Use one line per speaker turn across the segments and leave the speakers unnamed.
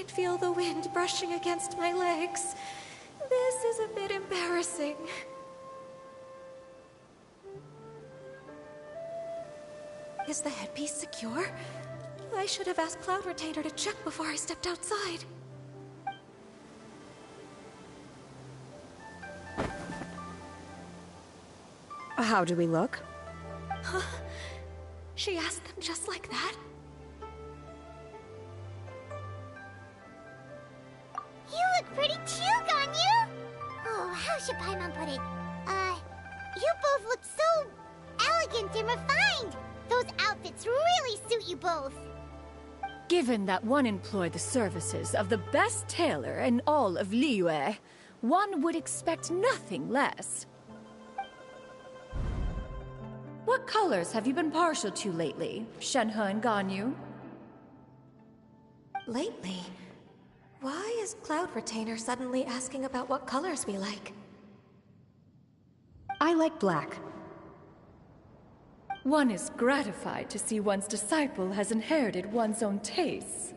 can feel the wind brushing against my legs. This is a bit embarrassing. Is the headpiece secure? I should have asked Cloud Retainer to check before I stepped outside.
How do we look?
Huh? She asked them just like that?
You look pretty too, Ganyu! Oh, how should Paimon put it? You both look so elegant and refined! Those outfits really suit you both!
Given that one employed the services of the best tailor in all of Liyue, one would expect nothing less. What colors have you been partial to lately, Shenhe and Ganyu?
Lately? Why is Cloud Retainer suddenly asking about what colors we like?
I like black.
One is gratified to see one's disciple has inherited one's own tastes.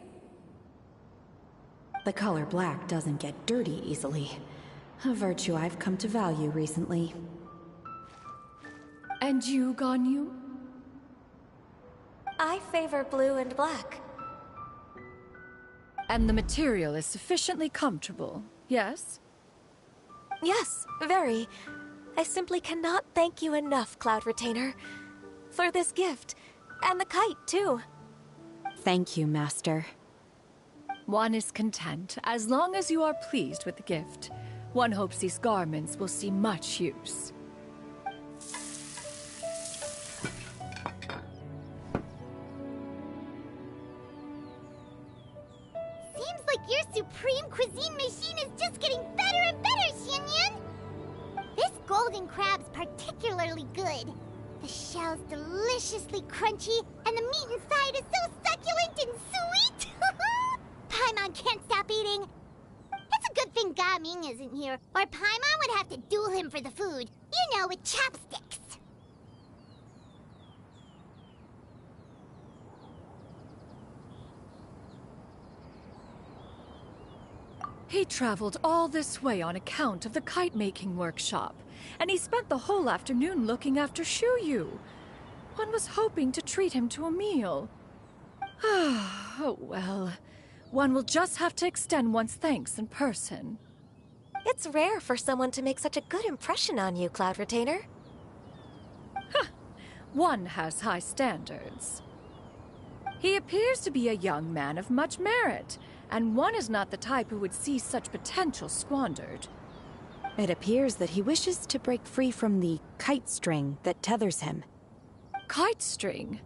The color black doesn't get dirty easily. A virtue I've come to value recently.
And you, Ganyu?
I favor blue and black.
And the material is sufficiently comfortable, yes?
Yes, very. I simply cannot thank you enough, Cloud Retainer. For this gift. And the kite, too.
Thank you, Master.
One is content, as long as you are pleased with the gift. One hopes these garments will see much use.
Seems like your supreme cuisine machine is just getting better and better, Xianyun! This golden crab's particularly good. The shell's deliciously crunchy, and the meat inside is so succulent and sweet! Paimon can't stop eating. It's a good thing Gaming isn't here, or Paimon would have to duel him for the food. You know, with chopsticks.
He traveled all this way on account of the kite-making workshop, and he spent the whole afternoon looking after Shuyu. One was hoping to treat him to a meal. Oh well. One will just have to extend one's thanks in person.
It's rare for someone to make such a good impression on you, Cloud Retainer.
One has high standards. He appears to be a young man of much merit, and one is not the type who would see such potential squandered.
It appears that he wishes to break free from the kite string that tethers him.
Kite string?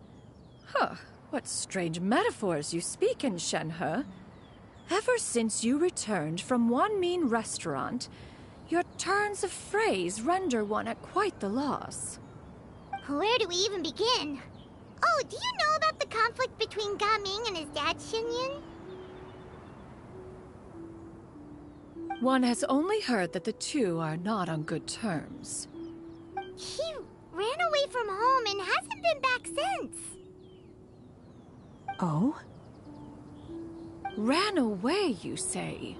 Huh, what strange metaphors you speak in, Shenhe. Ever since you returned from one mean restaurant, your turns of phrase render one at quite the loss.
Where do we even begin? Oh, do you know about the conflict between Gaming and his dad, Xianyun?
One has only heard that the two are not on good terms.
He ran away from home and hasn't been back since.
Oh?
Ran away, you say?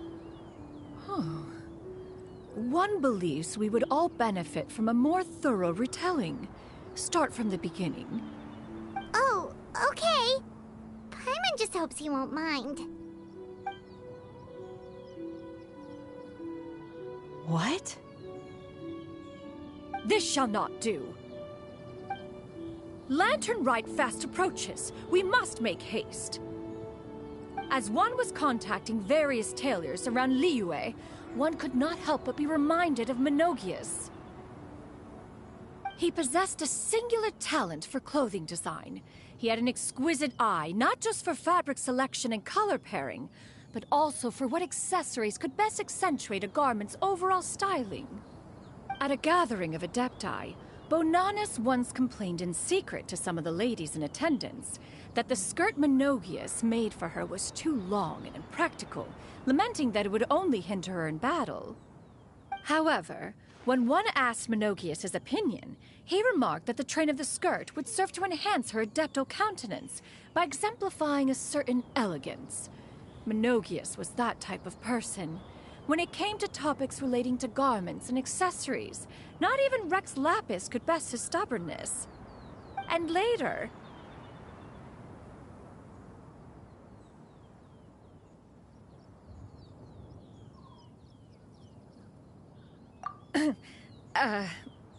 Huh. One believes we would all benefit from a more thorough retelling. Start from the beginning.
Oh, okay. Paimon just hopes he won't mind.
What?
This shall not do. Lantern Rite fast approaches. We must make haste. As one was contacting various tailors around Liyue, one could not help but be reminded of Menogias. He possessed a singular talent for clothing design. He had an exquisite eye, not just for fabric selection and color pairing, but also for what accessories could best accentuate a garment's overall styling. At a gathering of Adepti, Bonanis once complained in secret to some of the ladies in attendance that the skirt Menogias made for her was too long and impractical, lamenting that it would only hinder her in battle. However, when one asked Menogias his opinion, he remarked that the train of the skirt would serve to enhance her adeptal countenance by exemplifying a certain elegance. Menogius was that type of person. When it came to topics relating to garments and accessories, not even Rex Lapis could best his stubbornness. And later...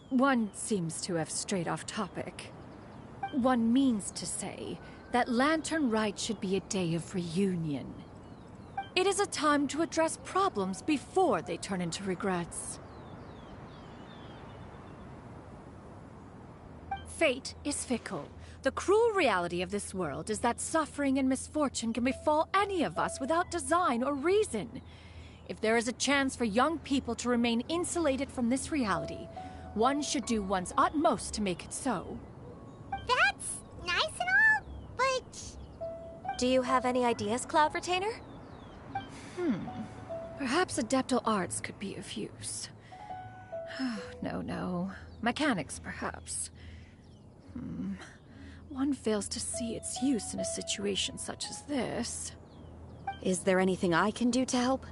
one seems to have strayed off topic. One means to say that Lantern Rite should be a day of reunion. It is a time to address problems before they turn into regrets. Fate is fickle. The cruel reality of this world is that suffering and misfortune can befall any of us without design or reason. If there is a chance for young people to remain insulated from this reality, one should do one's utmost to make it so.
That's nice and all, but...
Do you have any ideas, Cloud Retainer?
Perhaps adeptal arts could be of use. No. Mechanics, perhaps. One fails to see its use in a situation such as this.
Is there anything I can do to help?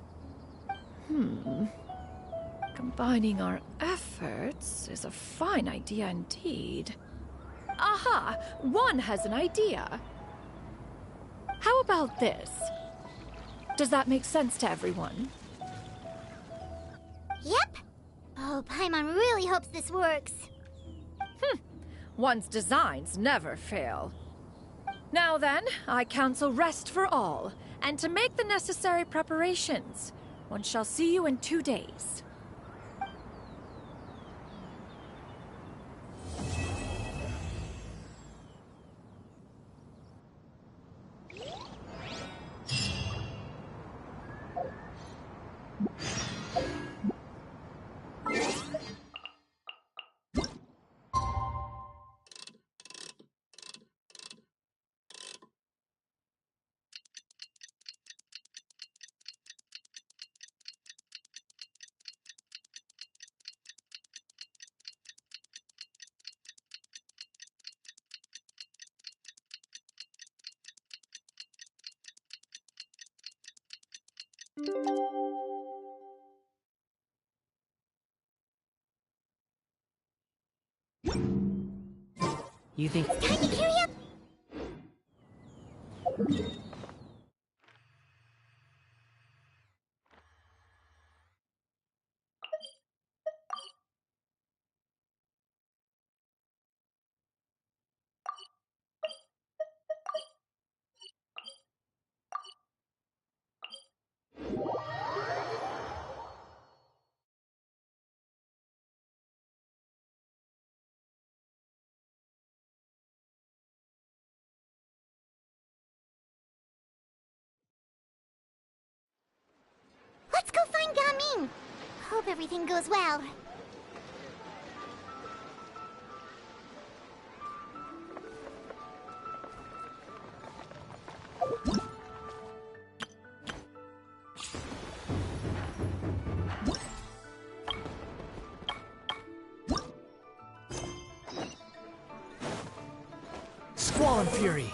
Combining our efforts is a fine idea indeed. Aha! One has an idea. How about this? Does that make sense to everyone?
Yep. Oh, Paimon really hopes this works.
One's designs never fail. Now then, I counsel rest for all, and to make the necessary preparations. One shall see you in 2 days.
You think...
Time to carry up! Let's go find Gaming! Hope everything goes well.
Squall and Fury!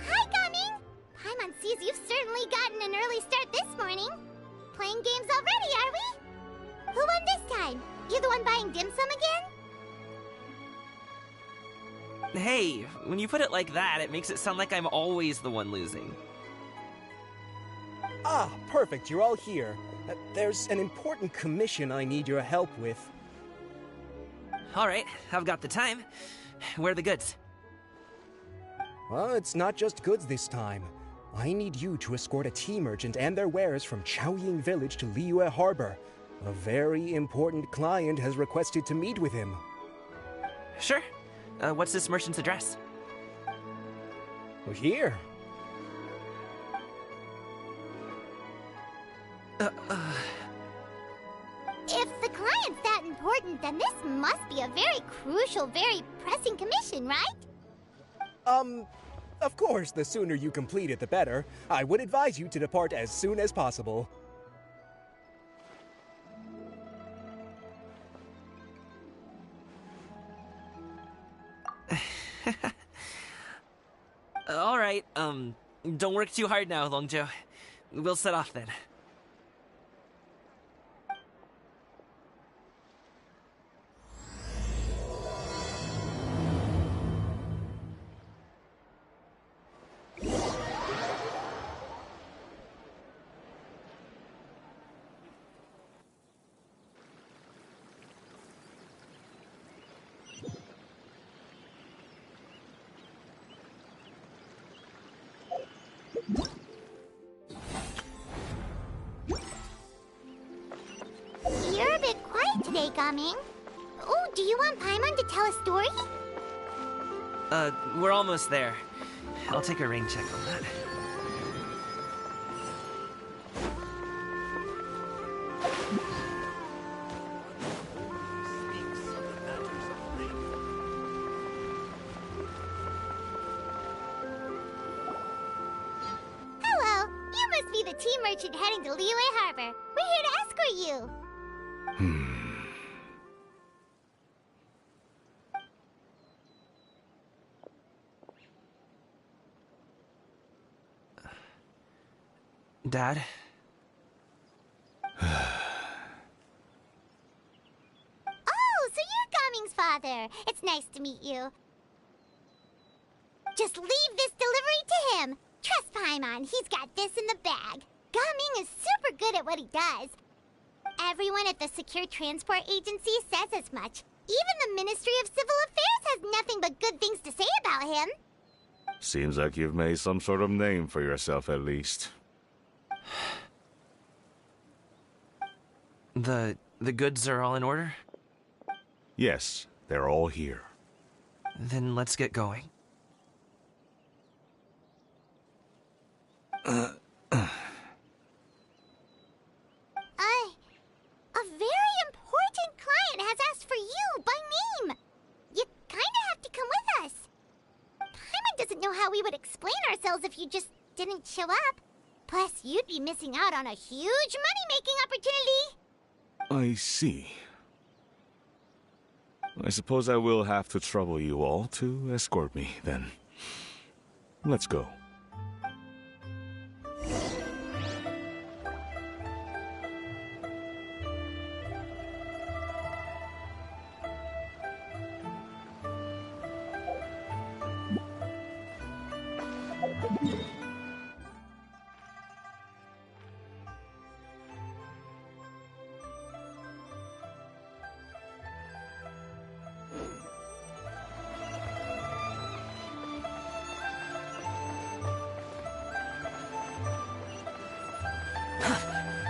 Hi, Gaming! Paimon sees you've certainly gotten an early start this morning. Playing games already, are we? Who won this time? You the one buying dim sum again?
Hey, when you put it like that, it makes it sound like I'm always the one losing.
Ah, perfect, you're all here. There's an important commission I need your help with.
Alright, I've got the time. Where are the goods?
Well, it's not just goods this time. I need you to escort a tea merchant and their wares from Chaoying Village to Liyue Harbor. A very important client has requested to meet with him.
Sure. What's this merchant's address?
Well, here.
If the client's that important, then this must be a very crucial, very pressing commission, right?
Of course, the sooner you complete it, the better. I would advise you to depart as soon as possible.
All right, don't work too hard now, Longjo. We'll set off then.
You're a bit quiet today, Gaming. Oh, do you want Paimon to tell a story?
We're almost there. I'll take a rain check on that.
Hello, you must be the tea merchant heading to Liyue Harbor. We're here to escort you.
Dad?
Oh, so you're Gaming's father. It's nice to meet you. Just leave this delivery to him. Trust Paimon, he's got this in the bag. Gaming is super good at what he does. Everyone at the Secure Transport Agency says as much. Even the Ministry of Civil Affairs has nothing but good things to say about him.
Seems like you've made some sort of name for yourself at least.
The goods are all in order?
Yes, they're all here.
Then let's get going.
A very important client has asked for you by name. You kinda have to come with us. Paimon doesn't know how we would explain ourselves if you just didn't show up. Plus, you'd be missing out on a huge money-making opportunity.
I see. I suppose I will have to trouble you all to escort me, then. Let's go.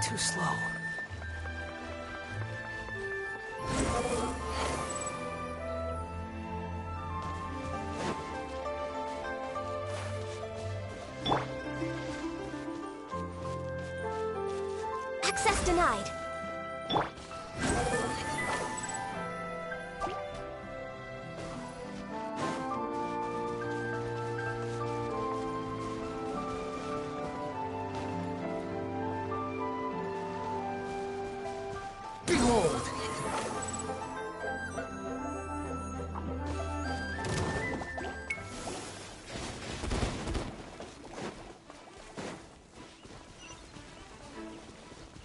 Too slow.
Access denied.
Behold!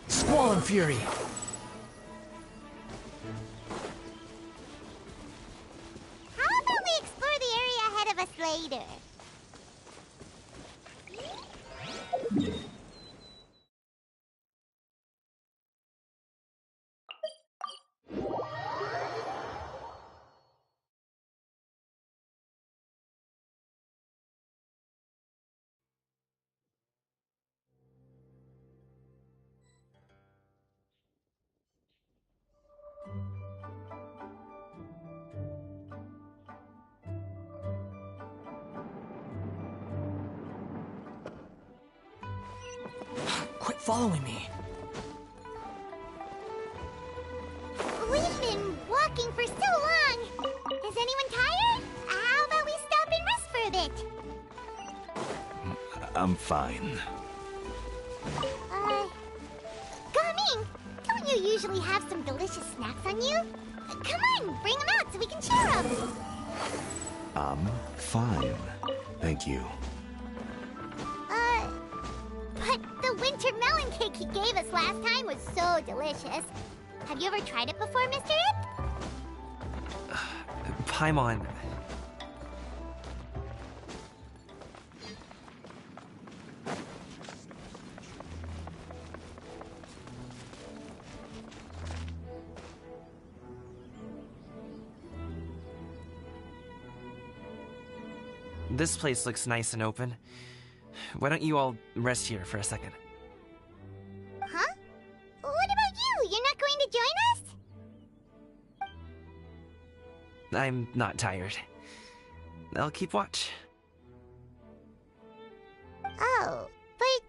Squall Fury!
How about we explore the area ahead of us later?
Quit following me.
We've been walking for so long. Is anyone tired? How about we stop and rest for a bit?
I'm fine.
Gaming, don't you usually have some delicious snacks on you? Come on, bring them out so we can share them.
I'm fine. Thank you.
But the winter melon cake he gave us last time was so delicious. Have you ever tried it before, Mr. Ip?
Paimon. This place looks nice and open. Why don't you all rest here for a second?
Huh? What about you? You're not going to join us?
I'm not tired. I'll keep watch.
Oh, but...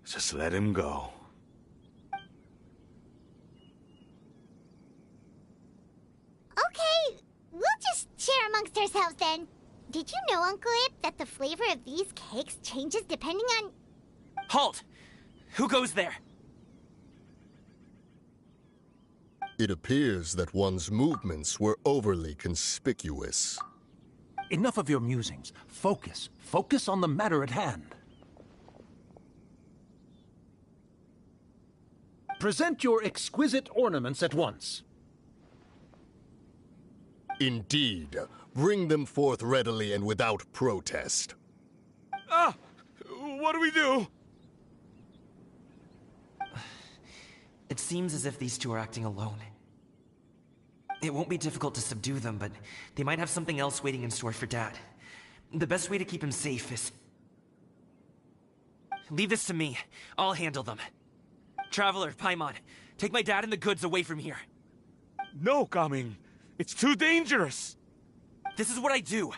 Just let him go.
Okay, we'll just share amongst ourselves then. Did you know, Uncle Ip, that the flavor of these cakes changes depending on...
Halt! Who goes there?
It appears that one's movements were overly conspicuous.
Enough of your musings. Focus. Focus on the matter at hand. Present your exquisite ornaments at once.
Indeed. Bring them forth readily and without protest.
Ah! What do we do?
It seems as if these two are acting alone. It won't be difficult to subdue them, but they might have something else waiting in store for Dad. The best way to keep him safe is... Leave this to me. I'll handle them. Traveler, Paimon, take my dad and the goods away from here.
No, Gaming. It's too dangerous.
This is what I do.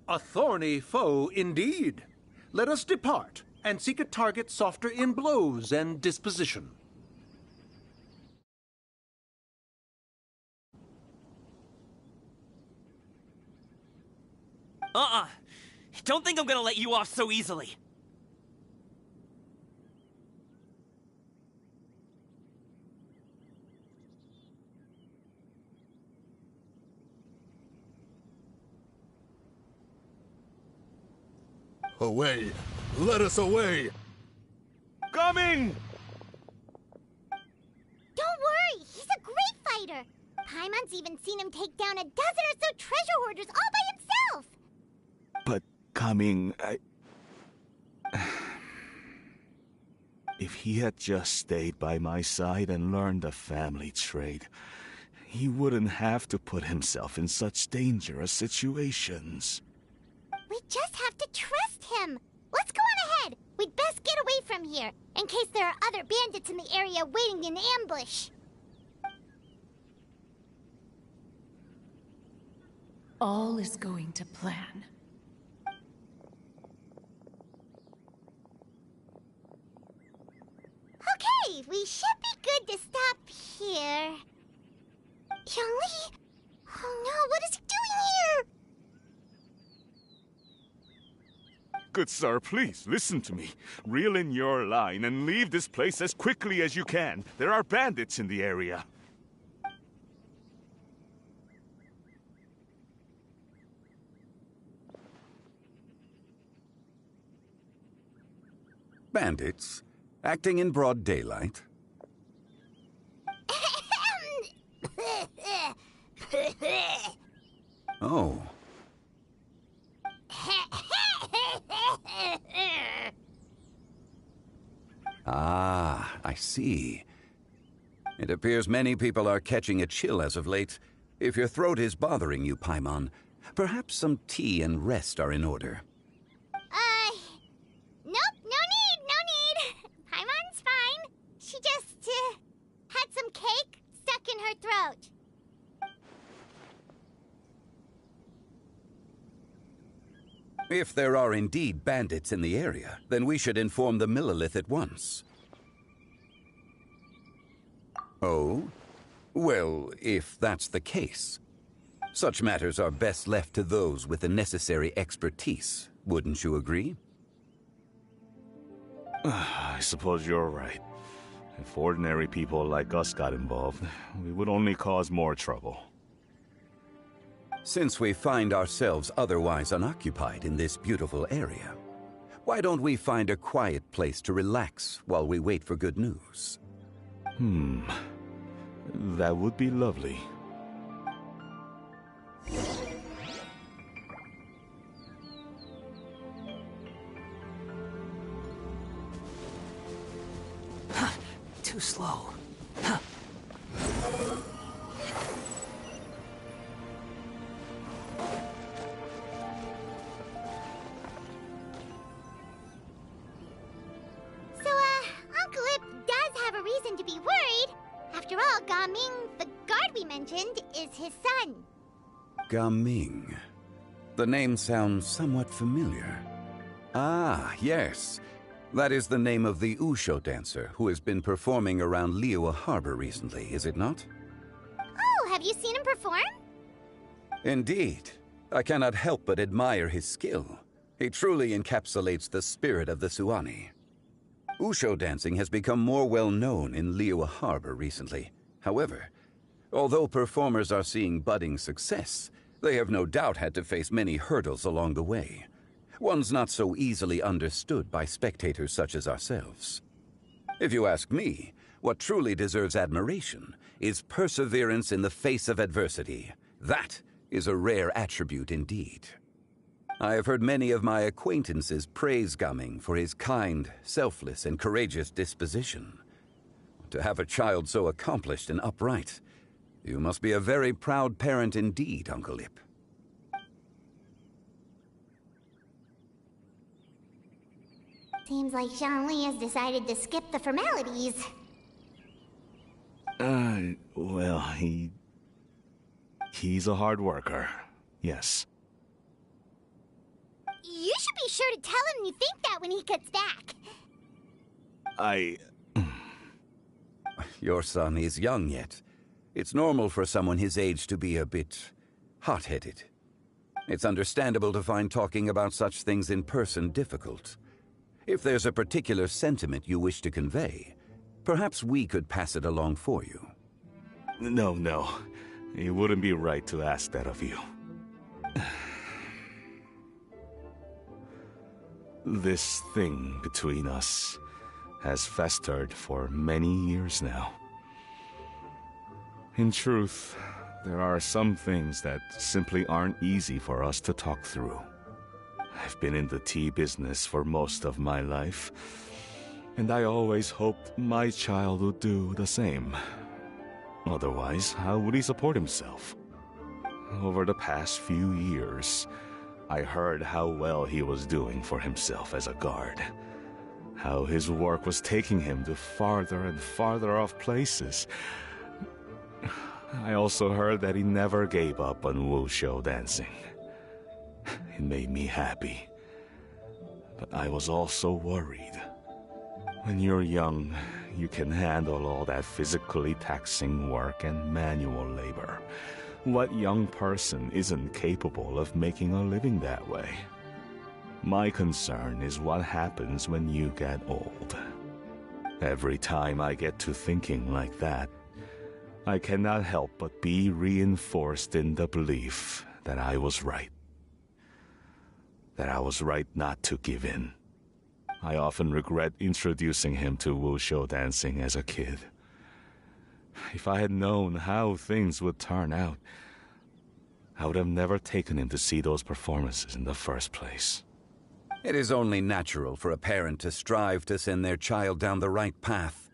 A thorny foe indeed. Let us depart and seek a target softer in blows and disposition.
Don't think I'm gonna let you off so easily.
Away! Let us away!
Coming!
Don't worry, he's a great fighter. Paimon's even seen him take down a dozen or so treasure hoarders all by himself.
But Gaming, if he had just stayed by my side and learned the family trade, he wouldn't have to put himself in such dangerous situations.
We just have to trust him. Let's go on ahead. We'd best get away from here, in case there are other bandits in the area waiting in ambush.
All is going to plan.
Okay, we should be good to stop here. Young-Lee? Oh no, what is he doing here?
Good sir, please, listen to me. Reel in your line and leave this place as quickly as you can. There are bandits in the area.
Bandits? Acting in broad daylight? Oh. Ah, I see. It appears many people are catching a chill as of late. If your throat is bothering you, Paimon, perhaps some tea and rest are in order.
Nope, no need. Paimon's fine. She just, had some cake stuck in her throat.
If there are indeed bandits in the area, then we should inform the Millelith at once. Oh? Well, if that's the case. Such matters are best left to those with the necessary expertise, wouldn't you agree?
I suppose you're right. If ordinary people like us got involved, we would only cause more trouble.
Since we find ourselves otherwise unoccupied in this beautiful area, why don't we find a quiet place to relax while we wait for good news?
That would be lovely.
Too slow.
Uncle Ip does have a reason to be worried. After all, Gaming, the guard we mentioned, is his son.
Gaming. The name sounds somewhat familiar. Ah, yes. That is the name of the Usho dancer who has been performing around Liyue Harbor recently, is it not?
Oh, have you seen him perform?
Indeed. I cannot help but admire his skill. He truly encapsulates the spirit of the Suani. Usho dancing has become more well known in Liyue Harbor recently. However, although performers are seeing budding success, they have no doubt had to face many hurdles along the way. One's not so easily understood by spectators such as ourselves. If you ask me, what truly deserves admiration is perseverance in the face of adversity. That is a rare attribute indeed. I have heard many of my acquaintances praise Gaming for his kind, selfless, and courageous disposition. To have a child so accomplished and upright, you must be a very proud parent indeed, Uncle Ip.
Seems like Zhongli has decided to skip the formalities.
Well, he's a hard worker. Yes.
You should be sure to tell him you think that when he gets back.
Your son is young yet. It's normal for someone his age to be a bit hot-headed. It's understandable to find talking about such things in person difficult. If there's a particular sentiment you wish to convey, perhaps we could pass it along for you.
No. It wouldn't be right to ask that of you. This thing between us has festered for many years now. In truth, there are some things that simply aren't easy for us to talk through. I've been in the tea business for most of my life, and I always hoped my child would do the same. Otherwise, how would he support himself? Over the past few years, I heard how well he was doing for himself as a guard. How his work was taking him to farther and farther off places. I also heard that he never gave up on Wushu dancing. It made me happy. But I was also worried. When you're young, you can handle all that physically taxing work and manual labor. What young person isn't capable of making a living that way? My concern is what happens when you get old. Every time I get to thinking like that, I cannot help but be reinforced in the belief that I was right. That I was right not to give in. I often regret introducing him to Wushu dancing as a kid. If I had known how things would turn out, I would have never taken him to see those performances in the first place.
It is only natural for a parent to strive to send their child down the right path.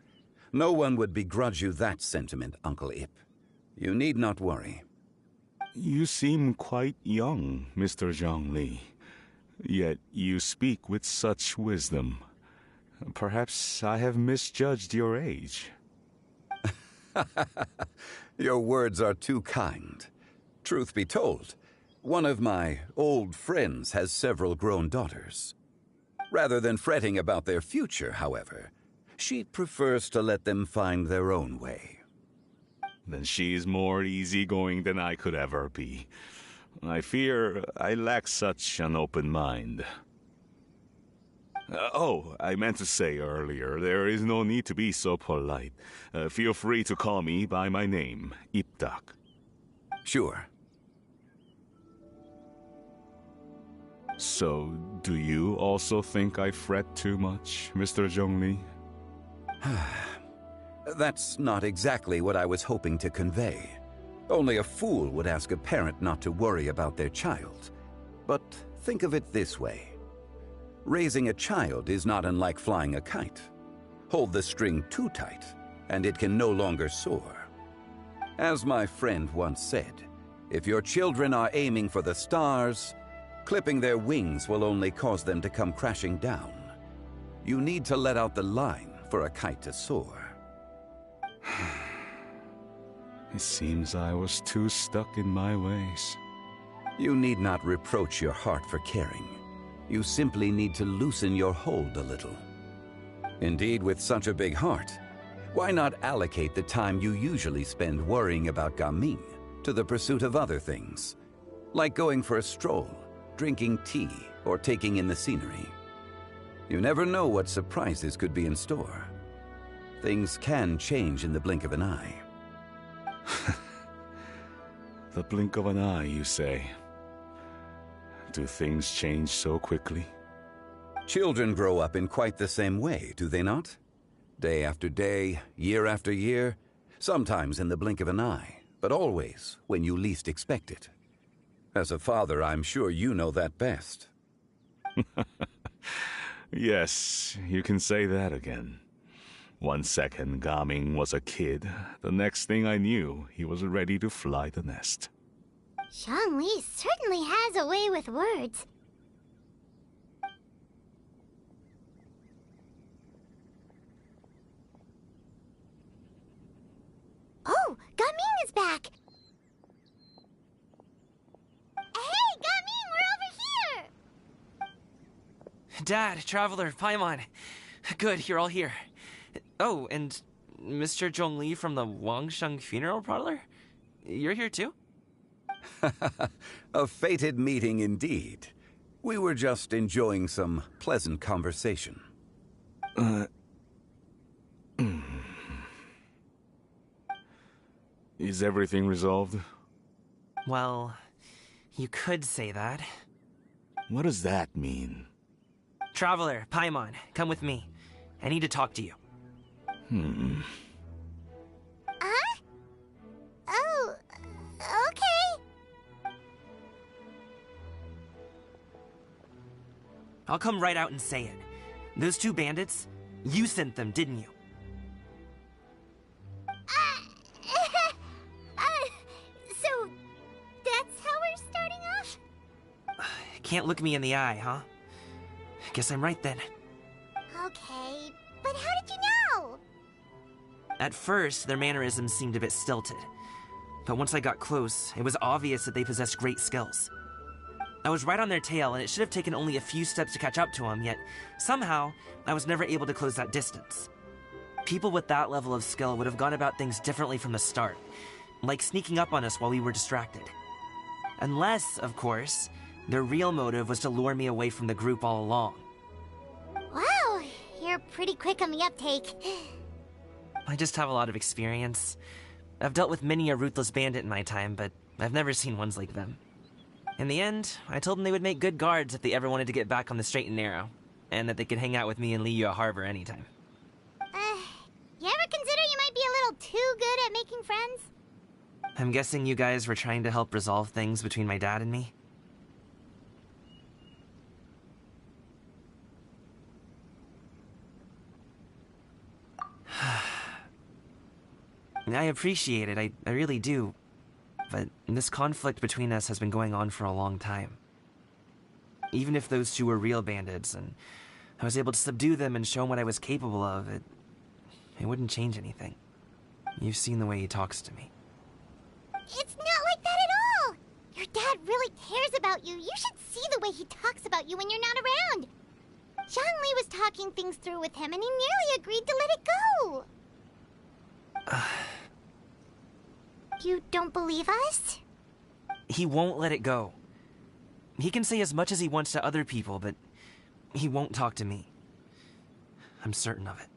No one would begrudge you that sentiment, Uncle Ip. You need not worry.
You seem quite young, Mr. Zhongli. Yet you speak with such wisdom. Perhaps I have misjudged your age.
Your words are too kind. Truth be told, one of my old friends has several grown daughters. Rather than fretting about their future, however, she prefers to let them find their own way.
then she is more easygoing than I could ever be. I fear I lack such an open mind. I meant to say earlier, there is no need to be so polite. Feel free to call me by my name, Iptak.
Sure.
So, do you also think I fret too much, Mr. Zhongli?
That's not exactly what I was hoping to convey. Only a fool would ask a parent not to worry about their child. But think of it this way. Raising a child is not unlike flying a kite. Hold the string too tight, and it can no longer soar. As my friend once said, if your children are aiming for the stars, clipping their wings will only cause them to come crashing down. You need to let out the line for a kite to soar.
It seems I was too stuck in my ways.
You need not reproach your heart for caring. You simply need to loosen your hold a little. Indeed, with such a big heart, why not allocate the time you usually spend worrying about Gaming to the pursuit of other things, like going for a stroll, drinking tea, or taking in the scenery? You never know what surprises could be in store. Things can change in the blink of an eye.
The blink of an eye, you say? Do things change so quickly?
Children grow up in quite the same way, do they not? Day after day, year after year, sometimes in the blink of an eye, but always when you least expect it. As a father, I'm sure you know that best.
Yes, you can say that again. 1 second, Gaming was a kid. The next thing I knew, he was ready to fly the nest.
Zhongli certainly has a way with words. Oh, Gaming is back! Hey, Gaming, we're over here!
Dad, Traveler, Paimon. Good, you're all here. Oh, and Mr. Zhongli from the Wangsheng Funeral Parlor? You're here too?
A fated meeting indeed. We were just enjoying some pleasant conversation.
Is everything resolved?
Well, you could say that.
What does that mean?
Traveler, Paimon, come with me. I need to talk to you.
Oh, okay.
I'll come right out and say it. Those two bandits, you sent them, didn't you?
So that's how we're starting off?
Can't look me in the eye, huh? Guess I'm right then.
Okay, but how did you know?
At first, their mannerisms seemed a bit stilted. But once I got close, it was obvious that they possessed great skills. I was right on their tail, and it should have taken only a few steps to catch up to them, yet somehow, I was never able to close that distance. People with that level of skill would have gone about things differently from the start, like sneaking up on us while we were distracted. Unless, of course, their real motive was to lure me away from the group all along.
Wow, you're pretty quick on the uptake.
I just have a lot of experience. I've dealt with many a ruthless bandit in my time, but I've never seen ones like them. In the end, I told them they would make good guards if they ever wanted to get back on the straight and narrow, and that they could hang out with me in Liyue Harbor anytime.
You ever consider you might be a little too good at making friends?
I'm guessing you guys were trying to help resolve things between my dad and me? I appreciate it, I really do. But this conflict between us has been going on for a long time. Even if those two were real bandits, and I was able to subdue them and show them what I was capable of, it wouldn't change anything. You've seen the way he talks to me.
It's not like that at all! Your dad really cares about you. You should see the way he talks about you when you're not around. Zhongli was talking things through with him, and he nearly agreed to let it go. You don't believe us?
He won't let it go. He can say as much as he wants to other people, but he won't talk to me. I'm certain of it.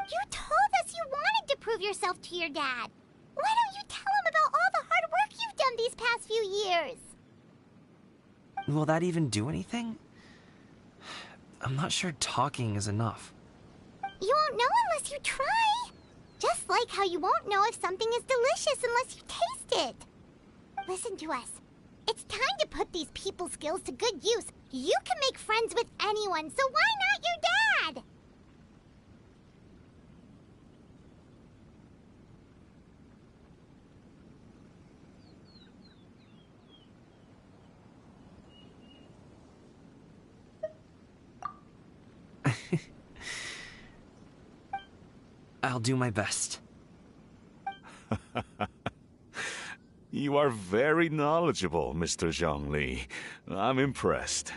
You told us you wanted to prove yourself to your dad. Why don't you tell him about all the hard work you've done these past few years?
Will that even do anything? I'm not sure talking is enough.
You won't know unless you try. Just like how you won't know if something is delicious unless you taste it. Listen to us. It's time to put these people skills to good use. You can make friends with anyone, so why not your dad?
I'll do my best.
You are very knowledgeable, Mr. Zhongli. I'm impressed.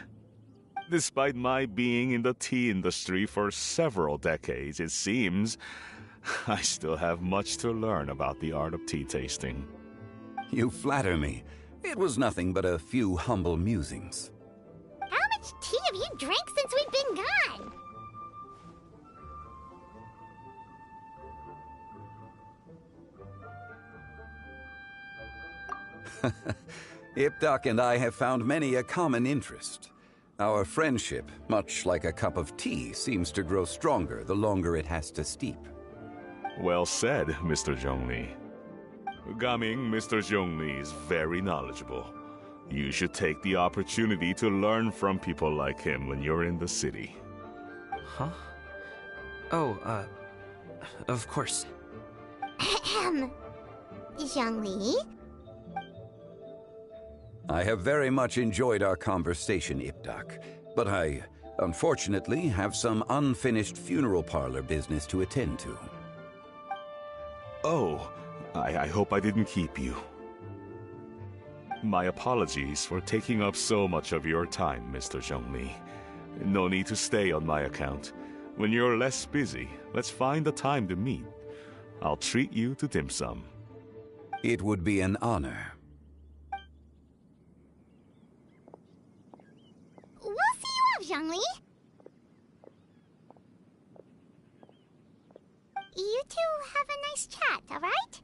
Despite my being in the tea industry for several decades, it seems I still have much to learn about the art of tea tasting.
You flatter me. It was nothing but a few humble musings.
How much tea have you drank since we've been gone?
Ipdak and I have found many a common interest. Our friendship, much like a cup of tea, seems to grow stronger the longer it has to steep.
Well said, Mr. Zhongli. Gaming, Mr. Zhongli is very knowledgeable. You should take the opportunity to learn from people like him when you're in the city.
Huh? Oh, of course.
Ahem. Zhongli?
I have very much enjoyed our conversation, Ipdak, but I, unfortunately, have some unfinished funeral parlor business to attend to.
Oh, I hope I didn't keep you. My apologies for taking up so much of your time, Mr. Zhongli. No need to stay on my account. When you're less busy, let's find a time to meet. I'll treat you to dim sum.
It would be an honor.
We'll see you off, Zhongli. You two have a nice chat, all right?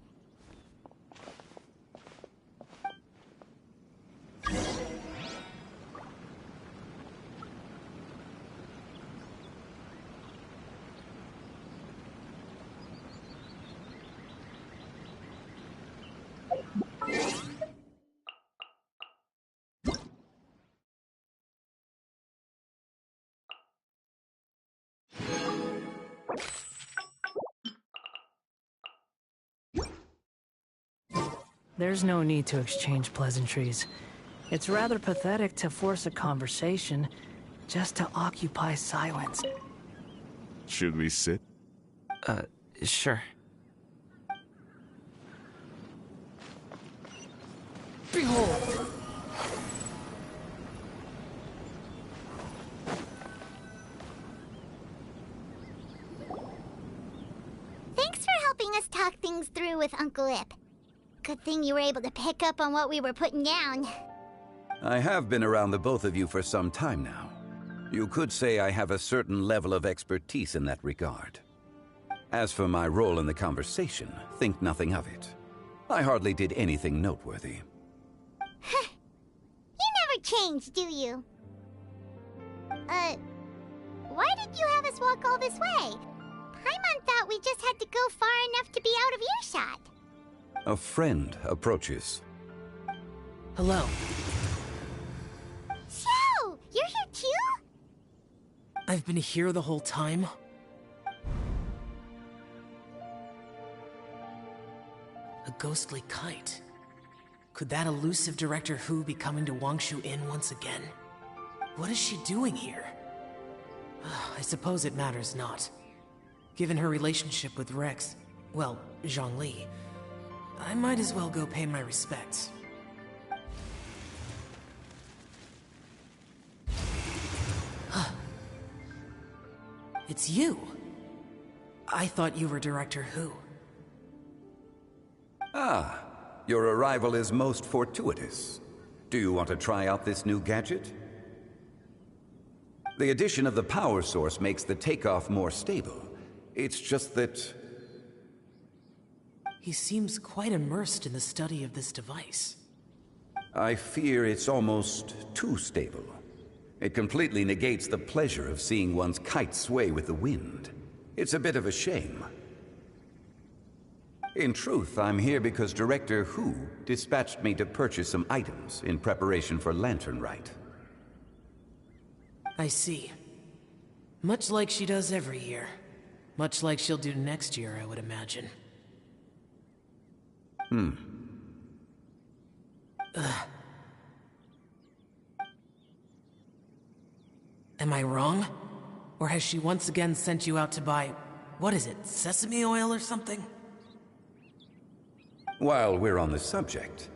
There's no need to exchange pleasantries. It's rather pathetic to force a conversation just to occupy silence.
Should we sit?
Sure.
Behold!
Thanks for helping us talk things through with Uncle Ip. Good thing you were able to pick up on what we were putting down.
I have been around the both of you for some time now. You could say I have a certain level of expertise in that regard. As for my role in the conversation, think nothing of it. I hardly did anything noteworthy.
You never change, do you? Why did you have us walk all this way? Paimon thought we just had to go far enough to be out of earshot.
A friend approaches.
Hello.
Xiao! You're here too?
I've been here the whole time. A ghostly kite. Could that elusive Director Hu be coming to Wangshu Inn once again? What is she doing here? I suppose it matters not. Given her relationship with Rex, well, Zhongli, I might as well go pay my respects. It's you. I thought you were Director Who.
Ah, your arrival is most fortuitous. Do you want to try out this new gadget? The addition of the power source makes the takeoff more stable. It's just that...
He seems quite immersed in the study of this device.
I fear it's almost too stable. It completely negates the pleasure of seeing one's kite sway with the wind. It's a bit of a shame. In truth, I'm here because Director Who dispatched me to purchase some items in preparation for Lantern Rite.
I see. Much like she does every year. Much like she'll do next year, I would imagine. Am I wrong? Or has she once again sent you out to buy, what is it, sesame oil or something?
While we're on the subject,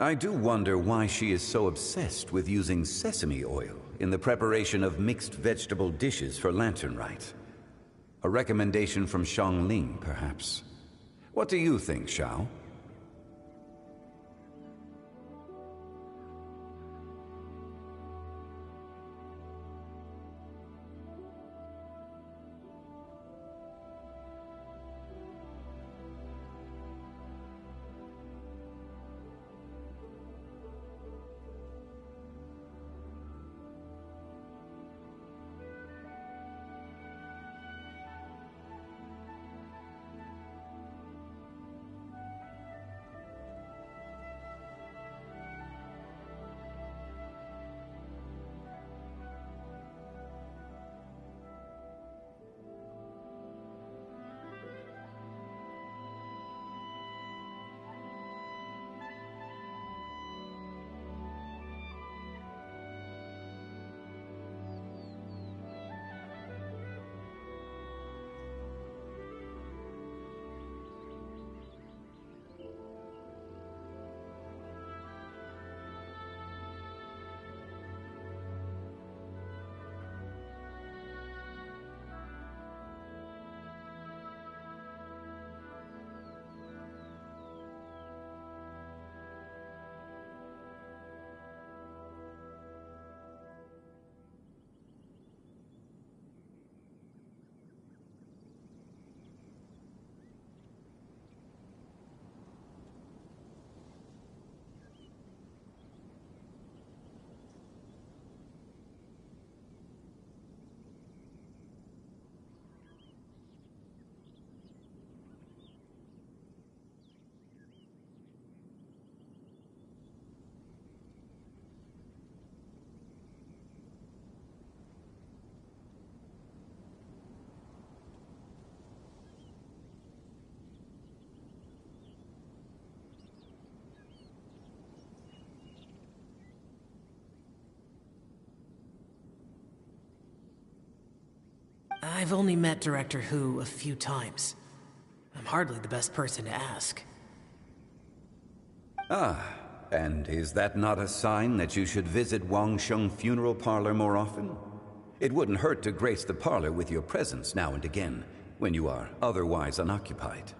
I do wonder why she is so obsessed with using sesame oil in the preparation of mixed vegetable dishes for Lantern Rite. A recommendation from Xiangling, perhaps. What do you think, Xiao?
I've only met Director Who a few times. I'm hardly the best person to ask.
Ah, and is that not a sign that you should visit Wangsheng Funeral Parlor more often? It wouldn't hurt to grace the parlor with your presence now and again, when you are otherwise unoccupied.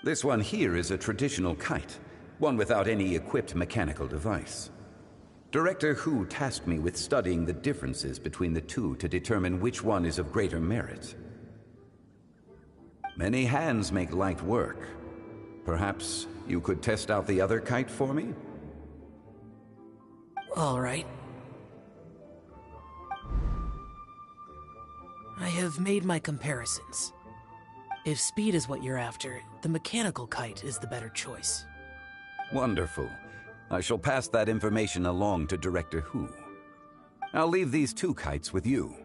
This one here is a traditional kite, one without any equipped mechanical device. Director Who tasked me with studying the differences between the two to determine which one is of greater merit. Many hands make light work. Perhaps you could test out the other kite for me?
All right. I have made my comparisons. If speed is what you're after, the mechanical kite is the better choice.
Wonderful. I shall pass that information along to Director Who. I'll leave these two kites with you.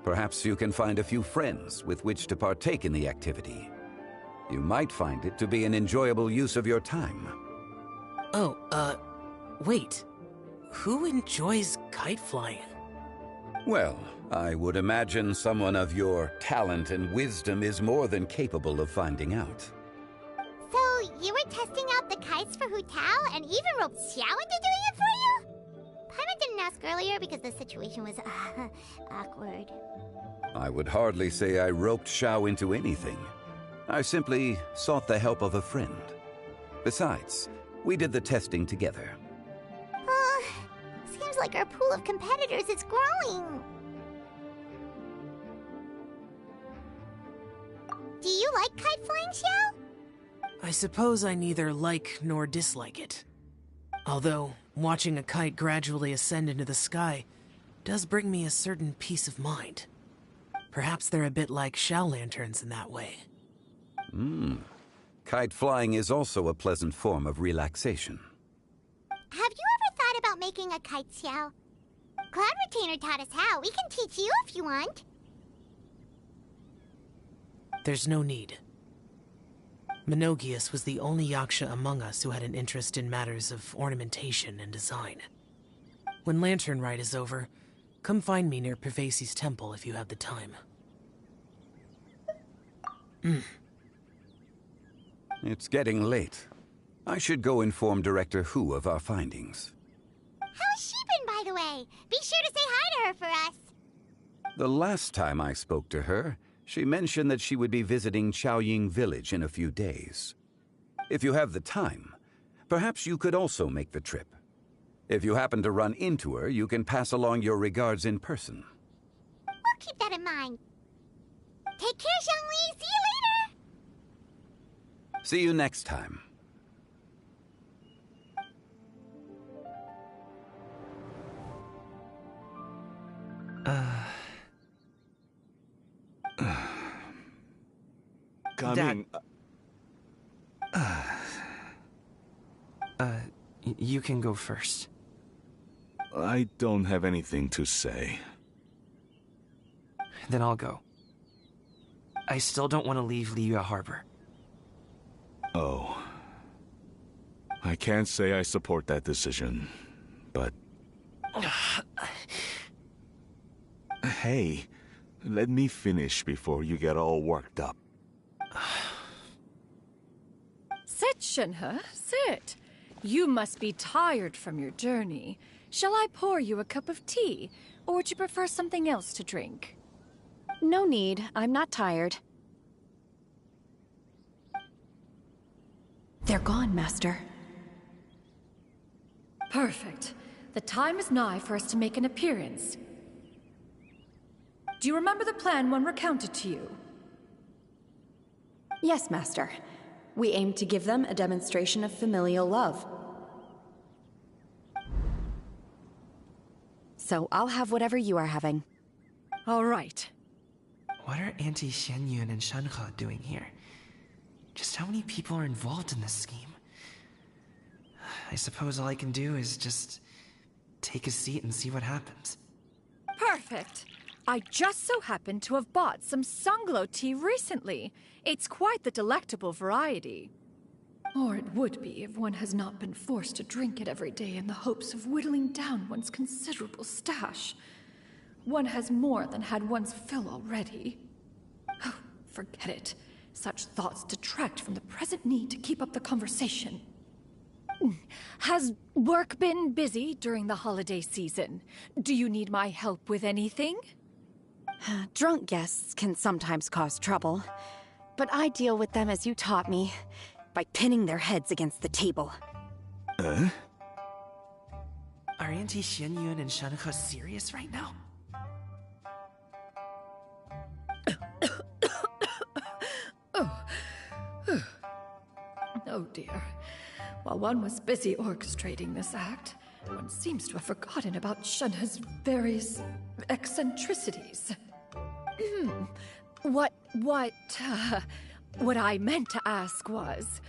Perhaps you can find a few friends with which to partake in the activity. You might find it to be an enjoyable use of your time.
Oh, wait. Who enjoys kite flying?
Well, I would imagine someone of your talent and wisdom is more than capable of finding out.
you were testing out the kites for Hu Tao and even roped Xiao into doing it for you? Paimon didn't ask earlier because the situation was awkward.
I would hardly say I roped Xiao into anything. I simply sought the help of a friend. Besides, we did the testing together.
Seems like our pool of competitors is growing. Do you like kite flying, Xiao?
I suppose I neither like nor dislike it. Although, watching a kite gradually ascend into the sky does bring me a certain peace of mind. Perhaps they're a bit like Xiao lanterns in that way.
Kite flying is also a pleasant form of relaxation.
Have you ever thought about making a kite, Xiao? Cloud Retainer taught us how. We can teach you if you want.
There's no need. Menogias was the only Yaksha among us who had an interest in matters of ornamentation and design. When Lantern Rite is over, come find me near Pervasi's temple if you have the time.
It's getting late. I should go inform Director Hu of our findings.
How's she been, by the way? Be sure to say hi to her for us.
The last time I spoke to her, she mentioned that she would be visiting Chaoying Village in a few days. If you have the time, perhaps you could also make the trip. If you happen to run into her, you can pass along your regards in person.
We'll keep that in mind. Take care, Zhongli. See you later.
See you next time.
Coming.
You can go first.
I don't have anything to say.
Then I'll go. I still don't want to leave Liyue Harbor.
Oh. I can't say I support that decision, but... Hey, let me finish before you get all worked up.
Sit, Shenhe, sit. You must be tired from your journey. Shall I pour you a cup of tea, or would you prefer something else to drink?
No need. I'm not tired. They're gone, Master.
Perfect. The time is nigh for us to make an appearance. Do you remember the plan one recounted to you?
Yes, Master. We aim to give them a demonstration of familial love. So I'll have whatever you are having.
All right.
What are Auntie Xianyun and Shenhe doing here? Just how many people are involved in this scheme? I suppose all I can do is just take a seat and see what happens.
Perfect. I just so happen to have bought some Sunglow tea recently. It's quite the delectable variety. Or it would be if one has not been forced to drink it every day in the hopes of whittling down one's considerable stash. One has more than had one's fill already. Oh, forget it. Such thoughts detract from the present need to keep up the conversation. Has work been busy during the holiday season? Do you need my help with anything?
Drunk guests can sometimes cause trouble, but I deal with them as you taught me, by pinning their heads against the table.
Are Auntie Xianyun and Shenhe serious right now?
Oh dear. While one was busy orchestrating this act, one seems to have forgotten about Shenhe's various eccentricities. What I meant to ask was,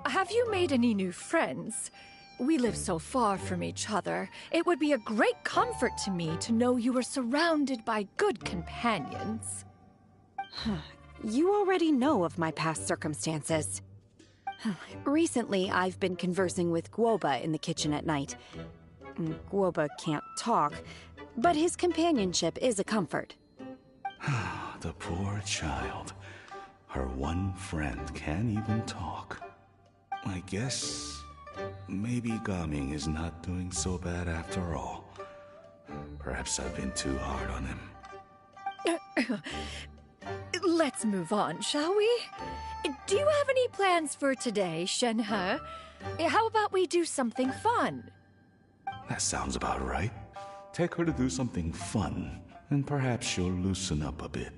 have you made any new friends? We live so far from each other. It would be a great comfort to me to know you were surrounded by good companions.
You already know of my past circumstances. Recently, I've been conversing with Guoba in the kitchen at night. Guoba can't talk, but his companionship is a comfort.
The poor child. Her one friend can't even talk. I guess maybe Gaming is not doing so bad after all. Perhaps I've been too hard on him.
Let's move on, shall we? Do you have any plans for today, Shenhe? How about we do something fun?
That sounds about right. Take her to do something fun, and perhaps she'll loosen up a bit.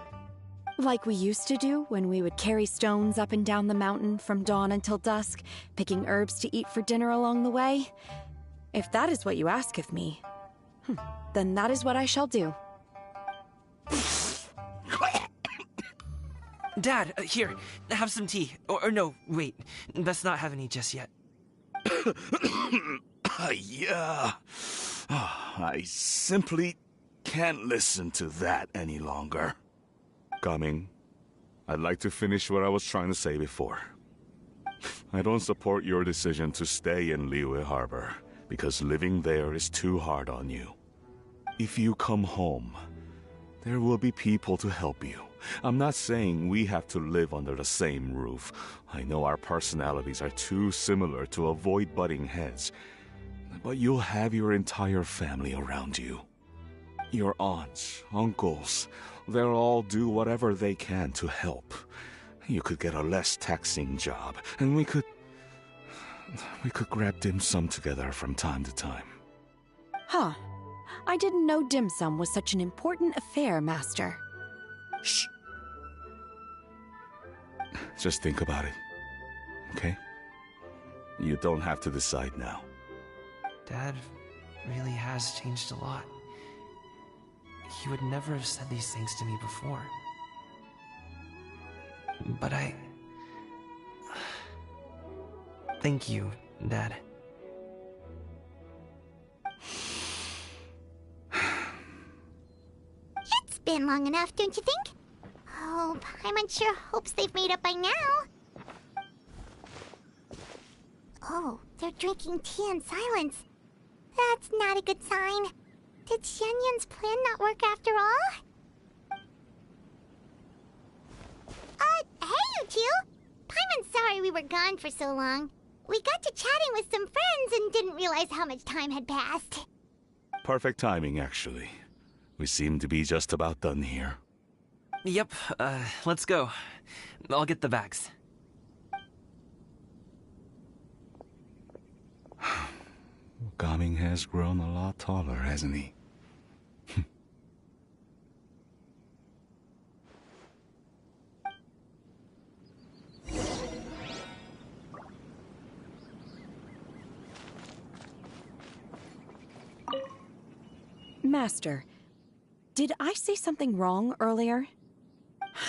Like we used to do when we would carry stones up and down the mountain from dawn until dusk, picking herbs to eat for dinner along the way? If that is what you ask of me, then that is what I shall do.
Dad, here, have some tea. Or no, wait, let's not have any just yet.
Yeah. I simply can't listen to that any longer. Gaming, I'd like to finish what I was trying to say before. I don't support your decision to stay in Liyue Harbor, because living there is too hard on you. If you come home, there will be people to help you. I'm not saying we have to live under the same roof. I know our personalities are too similar to avoid butting heads. But you'll have your entire family around you. Your aunts, uncles, they'll all do whatever they can to help. You could get a less taxing job, and we could grab dim sum together from time to time.
Huh. I didn't know dim sum was such an important affair, Master.
Shh. Just think about it, okay? You don't have to decide now.
Dad really has changed a lot. He would never have said these things to me before. But thank you, Dad.
It's been long enough, don't you think? Oh, Paimon sure hopes they've made up by now. Oh, they're drinking tea in silence. That's not a good sign. Did Xianyun's plan not work after all? Hey you two! Paimon's sorry we were gone for so long. We got to chatting with some friends and didn't realize how much time had passed.
Perfect timing, actually. We seem to be just about done here.
Yep, let's go. I'll get the bags.
Gaming has grown a lot taller, hasn't he?
Master, did I say something wrong earlier?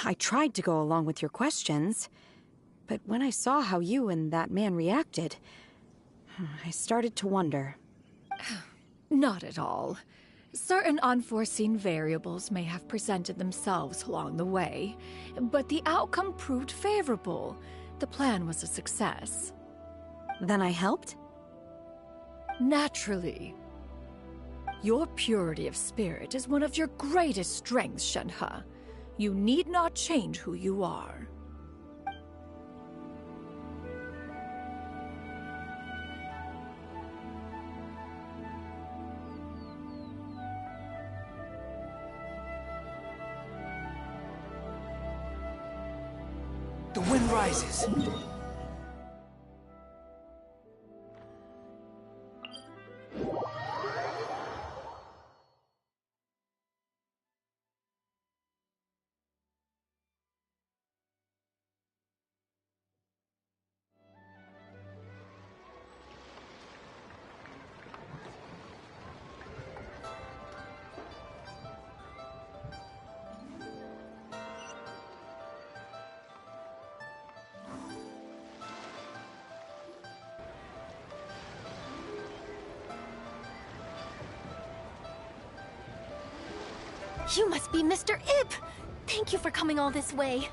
I tried to go along with your questions, but when I saw how you and that man reacted, I started to wonder.
Not at all. Certain unforeseen variables may have presented themselves along the way, but the outcome proved favorable. The plan was a success.
Then I helped?
Naturally. Your purity of spirit is one of your greatest strengths, Shenhe. You need not change who you are.
The wind rises.
You must be Mr. Ip! Thank you for coming all this way.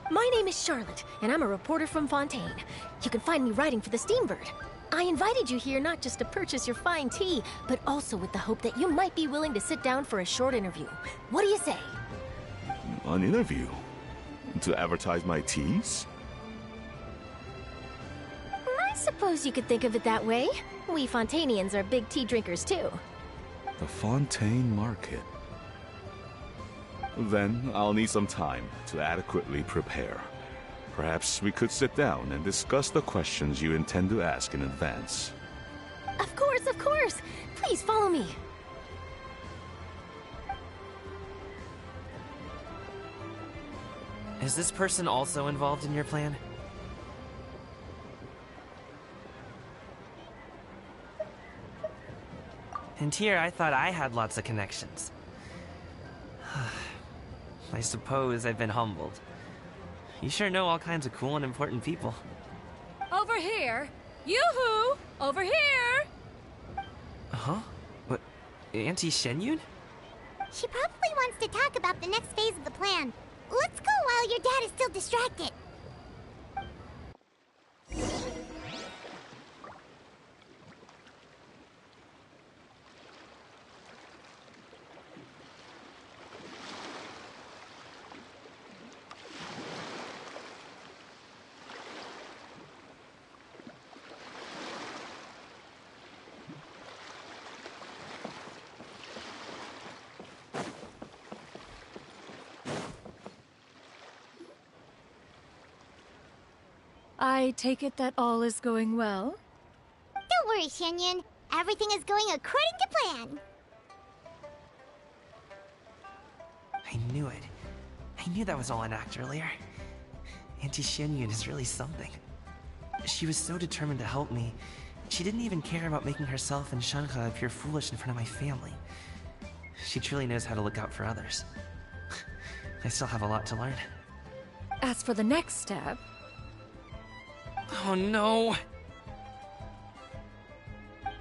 My name is Charlotte, and I'm a reporter from Fontaine. You can find me writing for the Steambird. I invited you here not just to purchase your fine tea, but also with the hope that you might be willing to sit down for a short interview. What do you say?
An interview? To advertise my teas?
Suppose you could think of it that way. We Fontanians are big tea drinkers too.
The Fontaine Market. Then I'll need some time to adequately prepare. Perhaps we could sit down and discuss the questions you intend to ask in advance.
Of course, of course! Please follow me.
Is this person also involved in your plan? And here I thought I had lots of connections. I suppose I've been humbled. You sure know all kinds of cool and important people.
Over here! Yoo-hoo! Over here!
Huh? What? Auntie Shenyun?
She probably wants to talk about the next phase of the plan. Let's go while your dad is still distracted.
I take it that all is going well?
Don't worry, Shenyun. Everything is going according to plan.
I knew it. I knew that was all an act earlier. Auntie Shenyun is really something. She was so determined to help me. She didn't even care about making herself and Shanka appear foolish in front of my family. She truly knows how to look out for others. I still have a lot to learn.
As for the next step...
Oh no!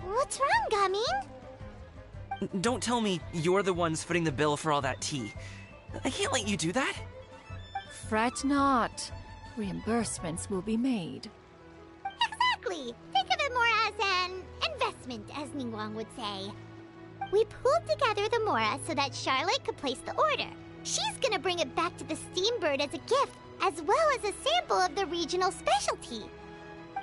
What's wrong, Gamin?
Don't tell me you're the ones footing the bill for all that tea. I can't let you do that.
Fret not. Reimbursements will be made.
Exactly! Think of it more as an investment, as Ningguang would say. We pooled together the Mora so that Charlotte could place the order. She's gonna bring it back to the Steambird as a gift, as well as a sample of the regional specialty.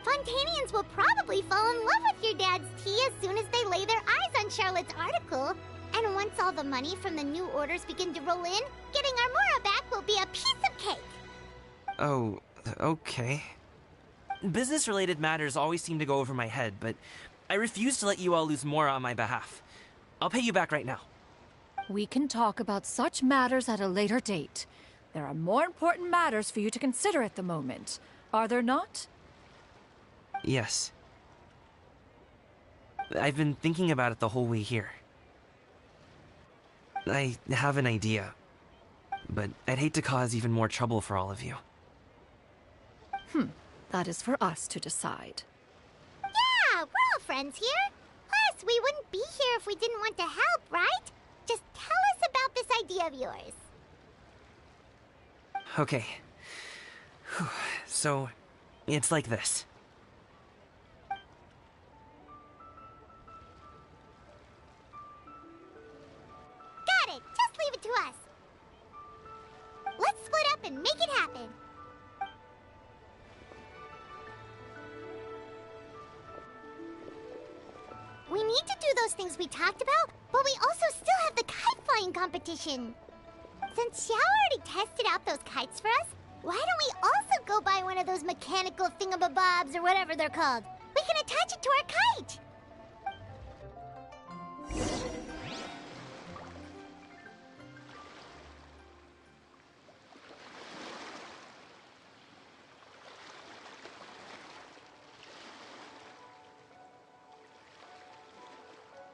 Fontanians will probably fall in love with your dad's tea as soon as they lay their eyes on Charlotte's article. And once all the money from the new orders begin to roll in, getting our Mora back will be a piece of cake.
Oh, okay. Business-related matters always seem to go over my head, but I refuse to let you all lose more on my behalf. I'll pay you back right now.
We can talk about such matters at a later date. There are more important matters for you to consider at the moment, are there not?
Yes. I've been thinking about it the whole way here. I have an idea, but I'd hate to cause even more trouble for all of you.
That is for us to decide.
Yeah, we're all friends here. Plus, we wouldn't be here if we didn't want to help, right? Just tell us about this idea of yours.
Okay. So, it's like this.
Got it. Just leave it to us. Let's split up and make it happen. We need to do those things we talked about, but we also still have the kite flying competition. Since Xiao already tested out those kites for us, why don't we also go buy one of those mechanical thingamabobs or whatever they're called? We can attach it to our kite.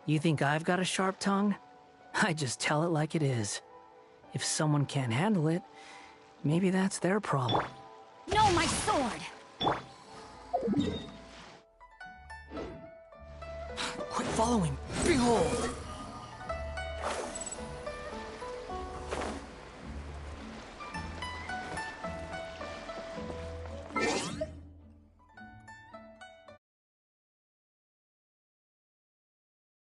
You think I've got a sharp tongue? I just tell it like it is. If someone can't handle it, maybe that's their problem.
No, my sword!
Quit following! Behold!